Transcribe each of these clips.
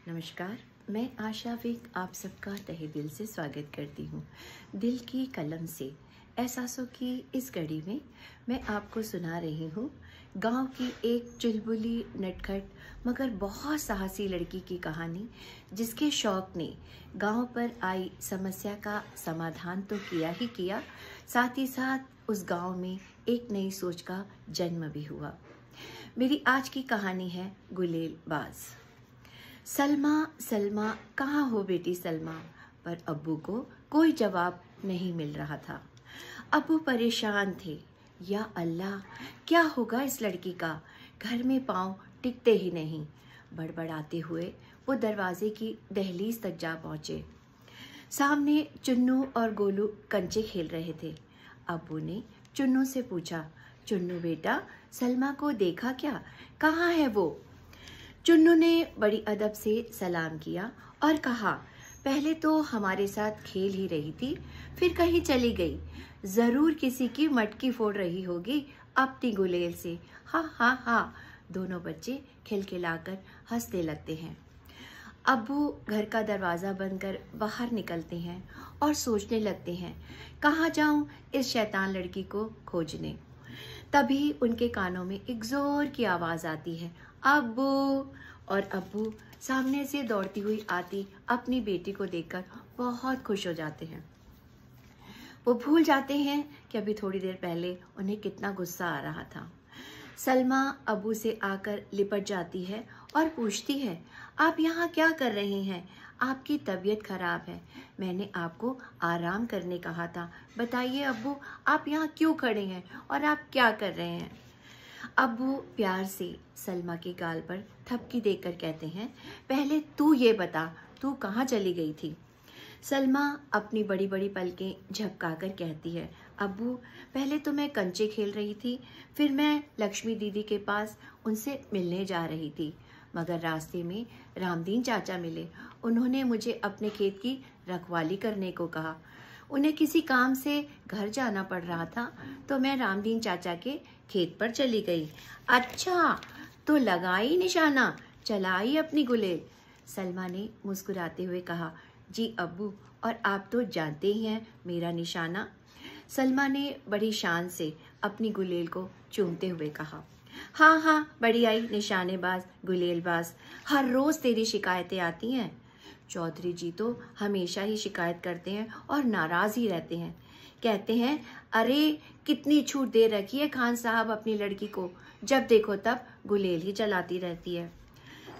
नमस्कार, मैं आशा विक आप सबका तहे दिल से स्वागत करती हूँ। दिल की कलम से एहसासों की इस कड़ी में मैं आपको सुना रही हूँ गांव की एक चुलबुली नटखट मगर बहुत साहसी लड़की की कहानी, जिसके शौक ने गांव पर आई समस्या का समाधान तो किया ही किया, साथ ही साथ उस गांव में एक नई सोच का जन्म भी हुआ। मेरी आज की कहानी है गुलेलबाज। सलमा सलमा कहाँ हो बेटी सलमा, पर अब्बू को कोई जवाब नहीं मिल रहा था। अब्बू परेशान थे। या अल्लाह, क्या होगा इस लड़की का, घर में पाँव टिकते ही नहीं। बड़बड़ाते हुए वो दरवाजे की दहलीज तक जा पहुँचे। सामने चुन्नू और गोलू कंचे खेल रहे थे। अब्बू ने चुन्नू से पूछा, चुन्नू बेटा, सलमा को देखा क्या, कहाँ है वो? चुन्नू ने बड़ी अदब से सलाम किया और कहा, पहले तो हमारे साथ खेल ही रही थी, फिर कहीं चली गई। जरूर किसी की मटकी फोड़ रही होगी अपनी गुलेल से। हाँ हाँ हाँ, दोनों बच्चे खिलखिलाकर हंसने लगते हैं। अब्बू घर का दरवाज़ा बंद कर बाहर निकलते हैं और सोचने लगते हैं, कहाँ जाऊं इस शैतान लड़की को खोजने। तभी उनके कानों में एक जोर की आवाज़ आती है, अब्बू। और अब्बू सामने से दौड़ती हुई आती अपनी बेटी को देखकर बहुत खुश हो जाते हैं। वो भूल जाते हैं कि अभी थोड़ी देर पहले उन्हें कितना गुस्सा आ रहा था। सलमा अब्बू से आकर लिपट जाती है और पूछती है, आप यहाँ क्या कर रहे हैं? आपकी तबीयत खराब है, मैंने आपको आराम करने कहा था। बताइए अब्बू, आप यहाँ क्यों खड़े हैं और आप क्या कर रहे हैं? अब्बू प्यार से सलमा के गाल पर थपकी देकर कहते हैं, पहले तू ये बता, तू कहाँ चली गई थी? सलमा अपनी बड़ी बड़ी पलकें झपकाकर कहती है, अब्बू, पहले तो मैं कंचे खेल रही थी, फिर मैं लक्ष्मी दीदी के पास उनसे मिलने जा रही थी, मगर रास्ते में रामदीन चाचा मिले। उन्होंने मुझे अपने खेत की रखवाली करने को कहा। उन्हें किसी काम से घर जाना पड़ रहा था, तो मैं रामदीन चाचा के खेत पर चली गई। अच्छा, तो लगाई निशाना, चलाई अपनी गुलेल? सलमा ने मुस्कुराते हुए कहा, जी अब्बू, और आप तो जानते ही हैं मेरा निशाना। सलमा ने बड़ी शान से अपनी गुलेल को चूमते हुए कहा, हाँ हाँ, बड़ी आई निशानेबाज गुलेलबाज, हर रोज तेरी शिकायतें आती हैं। चौधरी जी तो हमेशा ही शिकायत करते हैं और नाराज ही रहते हैं। कहते हैं, अरे कितनी छूट दे रखी है खान साहब अपनी लड़की को, जब देखो तब गुलेल ही चलाती रहती है।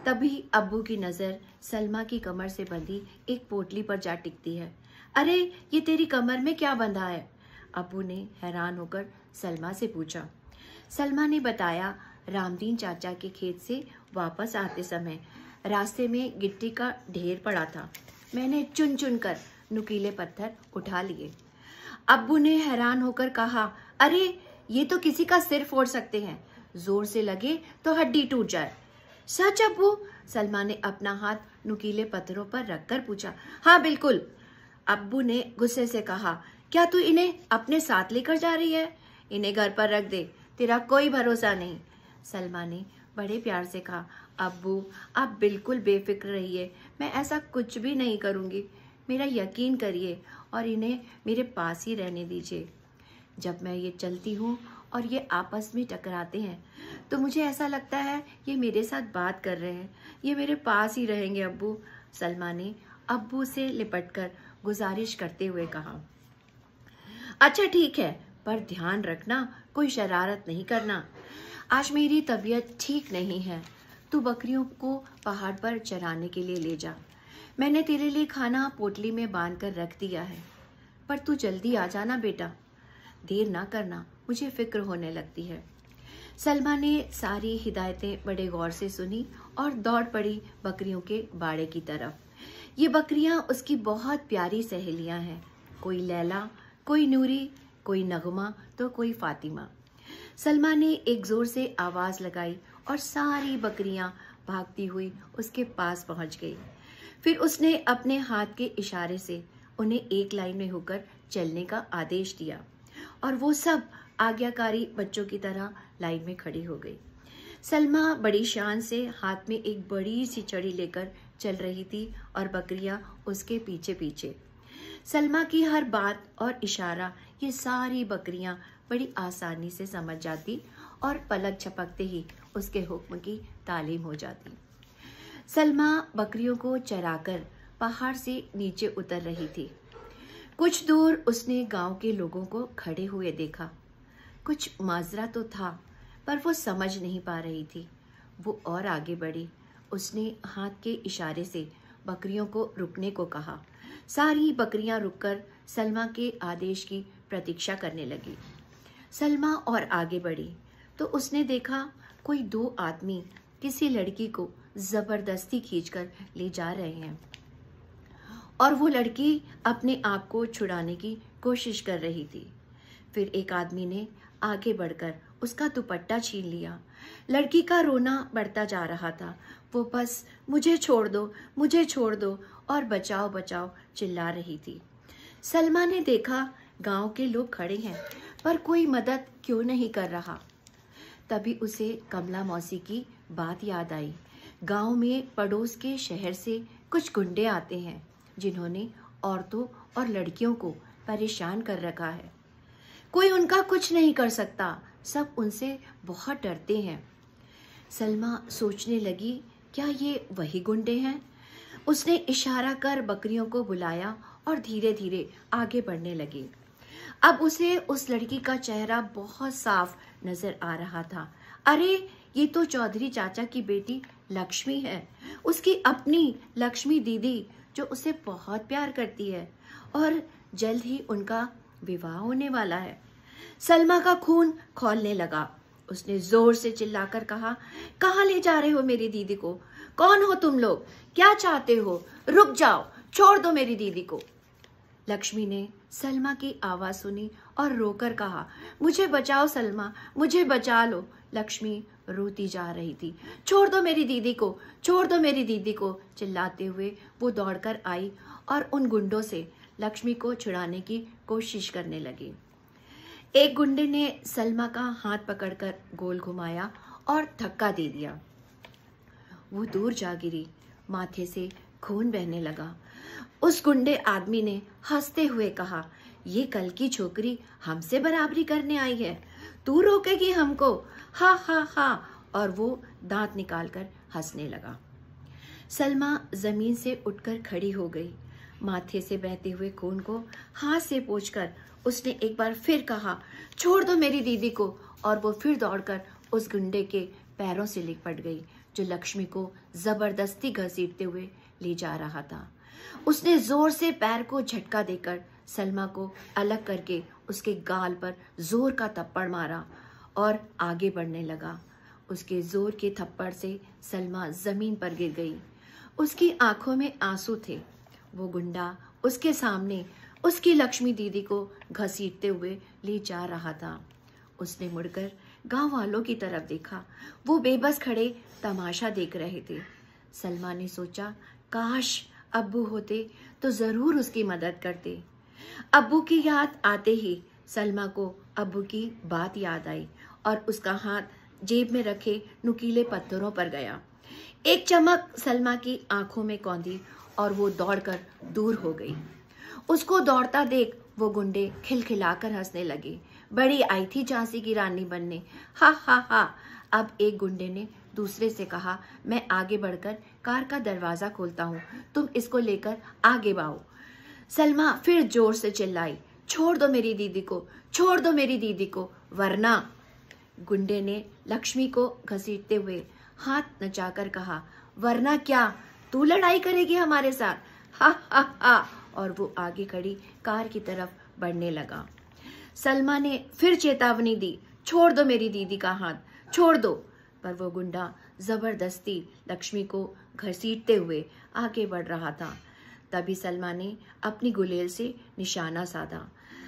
तभी अब्बू की नज़र सलमा की कमर से बंधी एक पोटली पर जा टिकती है। अरे ये तेरी कमर में क्या बंधा है? अब्बू ने हैरान होकर सलमा से पूछा। सलमा ने बताया, रामदीन चाचा के खेत से वापस आते समय रास्ते में गिट्टी का ढेर पड़ा था, मैंने चुन चुन कर नुकीले पत्थर उठा लिए। अब्बू ने हैरान होकर कहा, अरे ये तो किसी का सिर फोड़ सकते हैं, जोर से लगे तो हड्डी टूट जाए। सच अब्बू? सलमा ने अपना हाथ नुकीले पत्थरों पर रखकर पूछा। हाँ बिल्कुल। अब्बू ने गुस्से से कहा, क्या तू इन्हें अपने साथ लेकर जा रही है? इन्हें घर पर रख दे, तेरा कोई भरोसा नहीं। सलमा ने बड़े प्यार से कहा, अब्बू आप बिल्कुल बेफिक्र रहिए, मैं ऐसा कुछ भी नहीं करूँगी, मेरा यकीन करिए और इन्हें मेरे पास ही रहने दीजिए। जब मैं ये चलती हूँ और ये आपस में टकराते हैं तो मुझे ऐसा लगता है ये मेरे साथ बात कर रहे हैं, ये मेरे पास ही रहेंगे अब्बू। सलमा ने अब्बू से लिपटकर गुजारिश करते हुए कहा। अच्छा ठीक है, पर ध्यान रखना कोई शरारत नहीं करना। आज मेरी तबीयत ठीक नहीं है, तू बकरियों को पहाड़ पर चराने के लिए ले जा। मैंने तेरे लिए खाना पोटली में बांध कर रख दिया है, पर तू जल्दी आ जाना बेटा, देर ना करना, मुझे फिक्र होने लगती है। सलमा ने सारी हिदायतें बड़े गौर से सुनी और दौड़ पड़ी बकरियों के बाड़े की तरफ। ये बकरियां उसकी बहुत प्यारी सहेलियां हैं, कोई लैला, कोई नूरी, कोई नगमा तो कोई फातिमा। सलमा ने एक जोर से आवाज लगाई और सारी बकरियां भागती हुई उसके पास पहुंच गई। फिर उसने अपने हाथ के इशारे से उन्हें एक लाइन में होकर चलने का आदेश दिया और वो सब आज्ञाकारी बच्चों की तरह लाइन में खड़ी हो गई। सलमा बड़ी शान से हाथ में एक बड़ी सी छड़ी लेकर चल रही थी और बकरियां उसके पीछे पीछे। सलमा की हर बात और इशारा ये सारी बकरियां बड़ी आसानी से समझ जाती और पलक झपकते ही उसके हुक्म की तालीम हो जाती। सलमा बकरियों को चराकर पहाड़ से नीचे उतर रही थी। कुछ दूर उसने गांव के लोगों को खड़े हुए देखा। कुछ माजरा तो था, पर वो समझ नहीं पा रही थी। वो और आगे बढ़ी। उसने हाथ के इशारे से बकरियों को रुकने को कहा। सारी बकरियां रुककर सलमा के आदेश की प्रतीक्षा करने लगी। सलमा और आगे बढ़ी तो उसने देखा कोई दो आदमी किसी लड़की को जबरदस्ती खींचकर ले जा रहे हैं और वो लड़की अपने आप को छुड़ाने की कोशिश कर रही थी। फिर एक आदमी ने आगे बढ़कर उसका दुपट्टा छीन लिया। लड़की का रोना बढ़ता जा रहा था। वो बस मुझे छोड़ दो और बचाओ बचाओ चिल्ला रही थी। सलमा ने देखा गांव के लोग खड़े हैं, पर कोई मदद क्यों नहीं कर रहा। तभी उसे कमला मौसी की बात याद आई। गांव में पड़ोस के शहर से कुछ गुंडे आते हैं जिन्होंने औरतों और लड़कियों को परेशान कर रखा है। कोई उनका कुछ नहीं कर सकता, सब उनसे बहुत डरते हैं। सलमा सोचने लगी, क्या ये वही गुंडे हैं? उसने इशारा कर बकरियों को बुलाया और धीरे धीरे आगे बढ़ने लगी। अब उसे उस लड़की का चेहरा बहुत साफ नजर आ रहा था। अरे, ये तो चौधरी चाचा की बेटी लक्ष्मी है, उसकी अपनी लक्ष्मी दीदी, जो उसे बहुत प्यार करती है और जल्द ही उनका विवाह होने वाला है। सलमा का खून खौलने लगा। उसने जोर से चिल्लाकर कहा, कहाँ ले जा रहे हो मेरी दीदी को? कौन हो तुम लोग? क्या चाहते हो? रुक जाओ, छोड़ दो मेरी दीदी को। लक्ष्मी ने सलमा की आवाज सुनी और रोकर कहा, मुझे बचाओ सलमा, मुझे बचा लो। लक्ष्मी रोती जा रही थी। छोड़ दो मेरी दीदी को, छोड़ दो मेरी दीदी को। चिल्लाते हुए वो दौड़कर आई और उन गुंडों से लक्ष्मी को छुड़ाने की कोशिश करने लगी। एक गुंडे ने सलमा का हाथ पकड़कर गोल घुमाया और धक्का दे दिया। वो दूर जा गिरी। माथे से खून बहने लगा। उस गुंडे आदमी ने हंसते हुए कहा, ये कल की छोकरी हमसे बराबरी करने आई है, तू रोकेगी हमको? हा हा हा। और वो दांत निकालकर हंसने लगा। सलमा जमीन से उठकर खड़ी हो गई। माथे से बहते हुए खून को हाथ से पोंछकर उसने एक बार फिर कहा, छोड़ दो मेरी दीदी को। और वो फिर दौड़कर उस गुंडे के पैरों से लिपट गई जो लक्ष्मी को जबरदस्ती घसीटते हुए ले जा रहा था। उसने जोर से पैर को झटका देकर सलमा को अलग करके उसके गाल पर जोर का थप्पड़ मारा और आगे बढ़ने लगा। उसके जोर के थप्पड़ से सलमा जमीन पर गिर गई। उसकी आंखों में आंसू थे। वो गुंडा उसके सामने उसकी लक्ष्मी दीदी को घसीटते हुए ले जा रहा था। उसने मुड़कर गांव वालों की तरफ देखा। वो बेबस खड़े तमाशा देख रहे थे। सलमा ने सोचा, काश अब्बू होते तो जरूर उसकी मदद करते। अब्बू की याद आते ही सलमा को अब्बू की बात याद आई और उसका हाथ जेब में रखे नुकीले पत्थरों पर गया। एक चमक सलमा की आंखों में कौंधी और वो दौड़कर दूर हो गई। उसको दौड़ता देख वो गुंडे खिलखिलाकर हंसने लगे। बड़ी आई थी झांसी की रानी बनने, हा हा हा। अब एक गुंडे ने दूसरे से कहा, मैं आगे बढ़कर कार का दरवाजा खोलता हूँ, तुम इसको लेकर आगे बढ़ो। सलमा फिर जोर से चिल्लाई, छोड़ दो मेरी दीदी को, छोड़ दो मेरी दीदी को, वरना। गुंडे ने लक्ष्मी को घसीटते हुए हाथ नचाकर कहा, वरना क्या, तू लड़ाई करेगी हमारे साथ? हा हा हा। और वो आगे खड़ी कार की तरफ बढ़ने लगा। सलमा ने फिर चेतावनी दी, छोड़ दो मेरी दीदी का हाथ, छोड़ दो। पर वो गुंडा जबरदस्ती लक्ष्मी को घसीटते हुए आगे बढ़ रहा था। तभी सलमा ने अपनी गुलेल से निशाना साधा।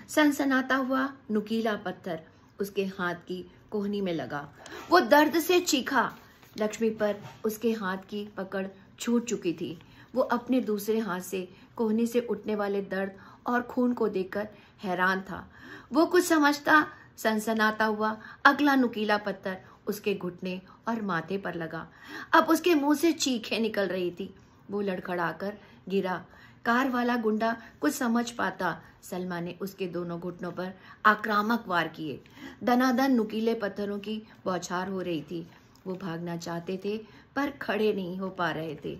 सनसनाता हुआ नुकीला पत्थर उसके हाथ की कोहनी में लगा। वो दर्द से चीखा। लक्ष्मी पर उसके हाथ की पकड़ छूट चुकी थी। वो अपने दूसरे हाथ से कोहनी से उठने वाले दर्द और खून को देखकर हैरान था। वो कुछ समझता सनसनाता हुआ अगला नुकीला पत्थर उसके घुटने और माथे पर लगा। अब उसके मुंह से चीखें निकल रही थी। वो लड़खड़ाकर गिरा। कार वाला गुंडा कुछ समझ पाता सलमा ने उसके दोनों घुटनों पर आक्रामक वार किए। दनादन नुकीले पत्थरों की बौछार हो रही थी। वो भागना चाहते थे पर खड़े नहीं हो पा रहे थे।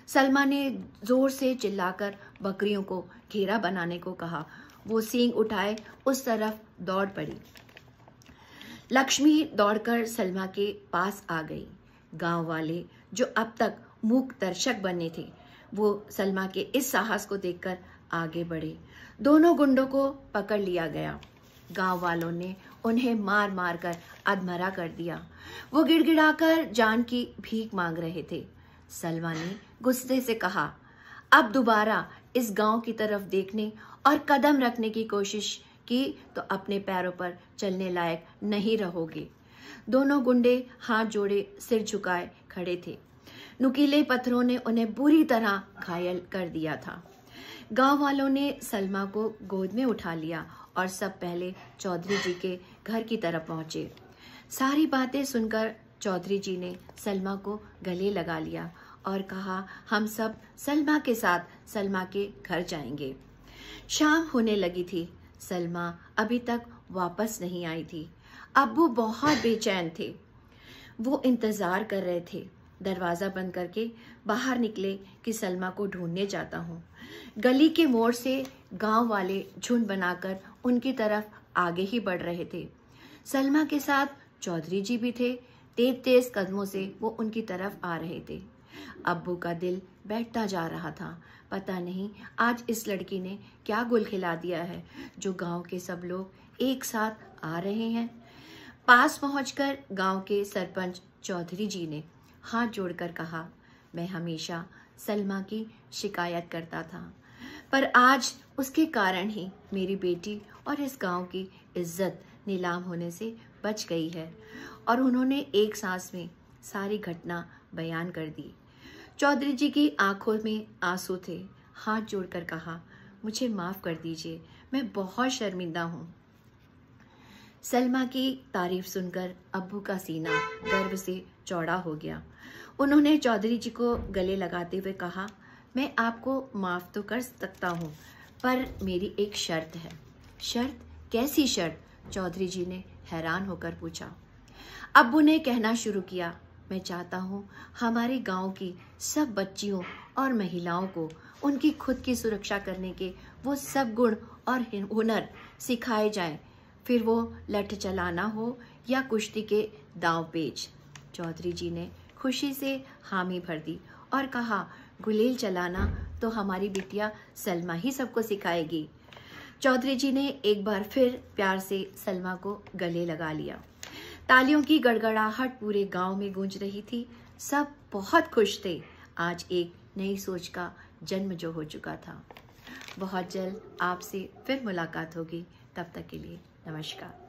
सलमा ने जोर से चिल्लाकर बकरियों को घेरा बनाने को कहा। वो सींग उठाए उस तरफ दौड़ पड़ी। लक्ष्मी दौड़कर सलमा के पास आ गई। गांव वाले जो अब तक मूक दर्शक बने थे, वो सलमा के इस साहस को देखकर आगे बढ़े। दोनों गुंडों को पकड़ लिया गया। गांव वालों ने उन्हें मार मार कर अधमरा कर दिया। वो गिड़गिड़ाकर जान की भीख मांग रहे थे। सलमा ने गुस्से से कहा, अब दोबारा इस गांव की तरफ देखने और कदम रखने की कोशिश की तो अपने पैरों पर चलने लायक नहीं रहोगे। दोनों गुंडे हाथ जोड़े सिर झुकाए खड़े थे। नुकीले पत्थरों ने उन्हें बुरी तरह घायल कर दिया था। गांव वालों ने सलमा को गोद में उठा लिया और सब पहले चौधरी जी के घर की तरफ पहुंचे। सारी बातें सुनकर चौधरी जी ने सलमा को गले लगा लिया और कहा, हम सब सलमा के साथ सलमा के घर जाएंगे। शाम होने लगी थी। सलमा अभी तक वापस नहीं आई थी। अब्बू बहुत बेचैन थे। वो इंतजार कर रहे थे। दरवाजा बंद करके बाहर निकले कि सलमा को ढूंढने जाता हूँ। गली के मोड़ से गांव वाले झुंड बनाकर उनकी तरफ आगे ही बढ़ रहे थे। सलमा के साथ चौधरी जी भी थे। तेज तेज कदमों से वो उनकी तरफ आ रहे थे। अब्बू का दिल बैठता जा रहा था। पता नहीं आज इस लड़की ने क्या गुल खिला दिया है जो गांव के सब लोग एक साथ आ रहे हैं। पास पहुंचकर गांव के सरपंच चौधरी जी ने हाथ जोड़कर कहा, मैं हमेशा सलमा की शिकायत करता था, पर आज उसके कारण ही मेरी बेटी और इस गांव की इज्जत नीलाम होने से बच गई है। और उन्होंने एक सांस में सारी घटना बयान कर दी। चौधरी जी की आंखों में आंसू थे। हाथ जोड़कर कहा, मुझे माफ कर दीजिए, मैं बहुत शर्मिंदा हूँ। सलमा की तारीफ सुनकर अब्बू का सीना गर्व से चौड़ा हो गया। उन्होंने चौधरी जी को गले लगाते हुए कहा, मैं आपको माफ तो कर सकता हूँ, पर मेरी एक शर्त है। शर्त? कैसी शर्त? चौधरी जी ने हैरान होकर पूछा। अब्बू ने कहना शुरू किया, मैं चाहता हूँ हमारे गांव की सब बच्चियों और महिलाओं को उनकी खुद की सुरक्षा करने के वो सब गुण और हुनर सिखाए जाएं, फिर वो लठ चलाना हो या कुश्ती के दांव पेच। चौधरी जी ने खुशी से हामी भर दी और कहा, गुलेल चलाना तो हमारी बिटिया सलमा ही सबको सिखाएगी। चौधरी जी ने एक बार फिर प्यार से सलमा को गले लगा लिया। तालियों की गड़गड़ाहट पूरे गांव में गूंज रही थी। सब बहुत खुश थे। आज एक नई सोच का जन्म जो हो चुका था। बहुत जल्द आपसे फिर मुलाकात होगी। तब तक के लिए नमस्कार।